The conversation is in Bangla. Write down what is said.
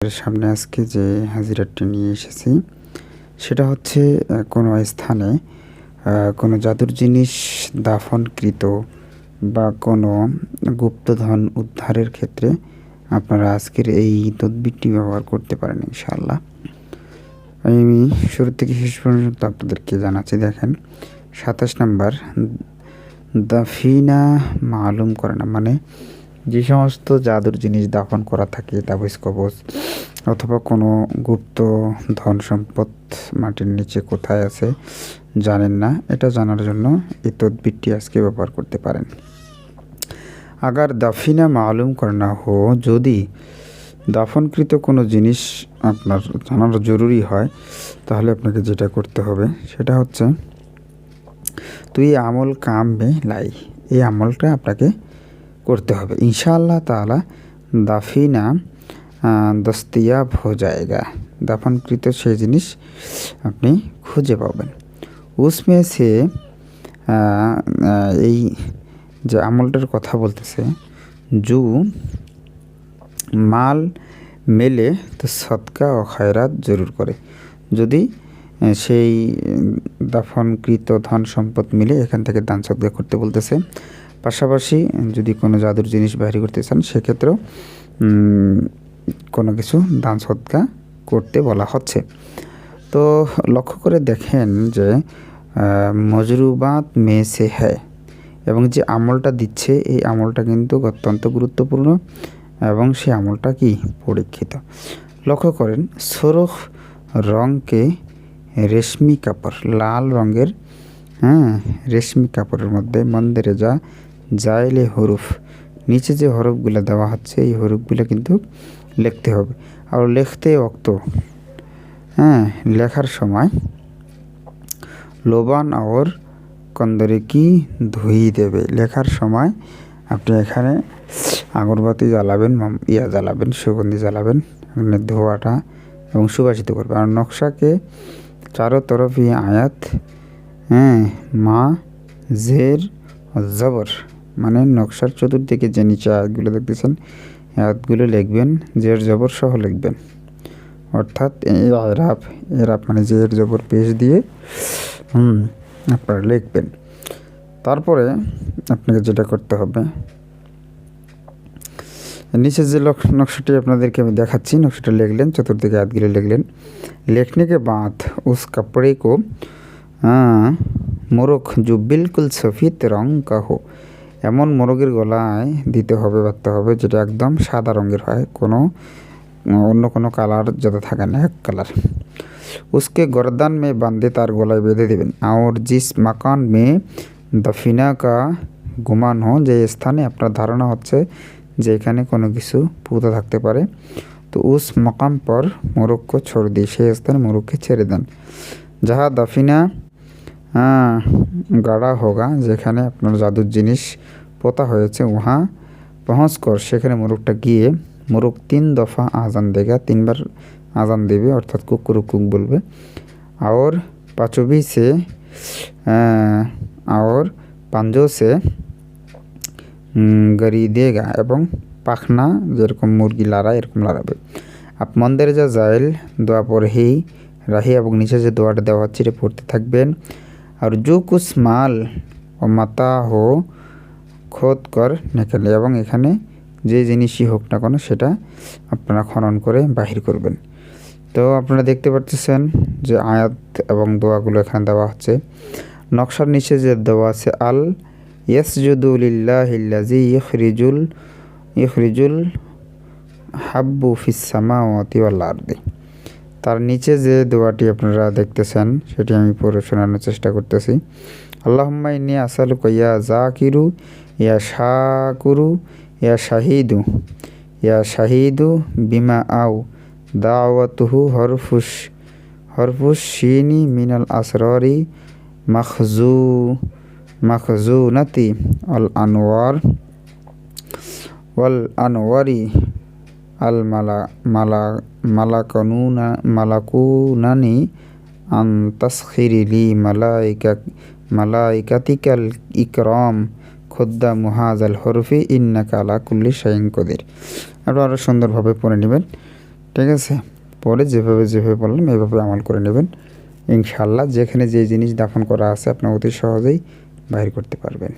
সামনে আজকে যে হাজিরাটি নিয়ে এসেছি সেটা হচ্ছে কোনো স্থানে কোনো জাদুর জিনিস দাফনকৃত বা কোনো গুপ্তধন উদ্ধারের ক্ষেত্রে আপনারা আজকের এই তদবিরটি ব্যবহার করতে পারেন ইনশাআল্লাহ। আমি শুরু থেকে শেষ পর্যন্ত আপনাদেরকে জানাচ্ছি। দেখেন ২৭ নাম্বার দাফিনা মালুম করে না, মানে যে সমস্ত জাদুর জিনিস দাফন করা থাকে, তাবিজ কবজ অথবা কোনো গুপ্ত ধন সম্পদ মাটির নিচে কোথায় আছে জানেন না, এটা জানার জন্য এই তদবিরটি আজকে ব্যবহার করতে পারেন। আগার দাফিনা মালুম করনা হো, যদি দাফনকৃত কোনো জিনিস আপনার জানার জরুরি হয় তাহলে আপনাকে যেটা করতে হবে সেটা হচ্ছে তুই আমল কাম মে লাই, এই আমলটা আপনাকে করতে হবে। ইনশাআল্লাহ তাআলা দাফিনা দস্তিয়াব হো জায়গা, দাফনকৃত সেই জিনিস আপনি খুঁজে পাবেন। উসমে সে এই যে আমলটার কথা বলতেছে, জু মাল মেলে তো সদকা ও খায়রাত জরুর করে। যদি সেই দাফনকৃত ধন সম্পদ মিলে এখান থেকে দান সদকা করতে বলতেছে। পাশাপাশি যদি কোনো জাদুর জিনিস বাহির করতে চান সেক্ষেত্রেও কোনো কিছু দান সদকা করতে বলা হচ্ছে। তো লক্ষ্য করে দেখেন যে মজরুবাত মে সে হ্যায়, এবং যে আমলটা দিচ্ছে এই আমলটা কিন্তু অত্যন্ত গুরুত্বপূর্ণ এবং সেই আমলটা কি পরীক্ষিত। লক্ষ্য করেন সুরখ রঙকে রেশমি কাপড়, লাল রঙের রেশমি কাপড়ের মধ্যে মন্দিরে যা জাইলে হরুফ, নিচে যে হরফগুলো দেওয়া হচ্ছে এই হরফগুলো কিন্তু লিখতে হবে। আর লিখতে অক্ত লেখার সময় লোবান আর কন্দরে কি ধুই দেবে, লেখার সময় আপনি এখানে আগরবাতি জ্বালাবেন, জ্বালাবেন, সুগন্ধি জ্বালাবেন, ধোয়াটা এবং সুবাসিত করবে। আর নকশাকে চারো তরফি আয়াত মা জের জবর, মানে নকশার চতুর্দিকে যে নিচে আয়াতগুলো দেখতেছেন আয়াতগুলো লিখবেন, জের জবর সহ লিখবেন। অর্থাৎ এরাব মানে জের জবর পেশ দিয়ে আপনারা লিখবেন। তারপরে আপনাকে যেটা করতে হবে, নিচে যে নকশাটি আপনাদেরকে আমি দেখাচ্ছি, নকশাটা লিখলেন, চতুর্দিকে আয়াতগুলো লিখলেন। लिखने के बाद उस कपड़े को মোরগ जो बिल्कुल सफ़ेद रंग का हो, এমন মোরগের গলায় দিতে হবে, বাঁধতে হবে যেটা একদম সাদা রঙের হয়, কোনো অন্য কোনো কালার যাতে থাকে না, এক কালার। उसके गर्दन में बांधे, তার গলায় বেঁধে দেবেন। और जिस मकान में दफिना का गुमान हो, যে স্থানে আপনার ধারণা হচ্ছে যে এখানে কোনো কিছু পুঁতে থাকতে পারে, তো উস মকাম পর মোরগ কো ছোড় দিই, সেই স্থানে মোরগকে ছেড়ে দেন। যাহা দফিনা গাড়া হোগা, যেখানে আপনার জাদুর জিনিস পোতা হয়েছে, উহা পৌঁছ কর, সেখানে মোরগটা গিয়ে মোরগ 3 দফা আজান দেगा, 3বার আজান দেবে, অর্থাৎ কুকুর বলবে। আর পাঁচবি সে আর পাঞ্জো সে গড়ি দেগা, এবং পাখনা যেরকম মুরগি লাড়ায় এরকম লাড়াবে। আপ মন্দিরে যা জাইল দোয়া পড়েই রাহি, এবং নিচে যে দোয়াটা দেওয়া হচ্ছে এটা পড়তে থাকবেন। আর জো কুছ মাল ও মাতা হো খোদ কর নিকালে, এবং এখানে যে জিনিসই হোক না কেন সেটা আপনারা খনন করে বাহির করবেন। তো আপনারা দেখতে পাচ্ছেন যে আয়াত এবং দোয়াগুলো এখানে দেওয়া হচ্ছে। নকশার নিচে যে দেওয়া আছে আল ইয়াসজুদু লিল্লাহিল্লাযী ইখরিজুল হাব্বু ফিস সামাওয়াতি ওয়াল আরদি, তার নিচে যে দোয়াটি আপনারা দেখতেছেন সেটি আমি পড়ে শোনানোর চেষ্টা করতেছি। আল্লাহুম্মা ইন্নী আসআলুকা ইয়া যাকিরু ইয়া শাকুরু ইয়া শাহিদু বিমা আও দাওয়াতুহু হরফুশ শিনি মিনাল আসরারি মাখজুনাতি আল আনওয়ারি আল মালাকুনানি আন তাসখিরি লি মালাইকাতিকাল ইকরাম খুদ্দা মুহাজাল হরফি ইন্নাকা আলা কুল্লি শাইইন কদির। আপনারা সুন্দরভাবে পড়ে নেবেন। ঠিক আছে? পরে যেভাবে বললাম এভাবে আমল করে নেবেন। ইনশাআল্লাহ যেখানে যে জিনিস দাফন করা আছে আপনি অতি সহজেই বাহির করতে পারবেন।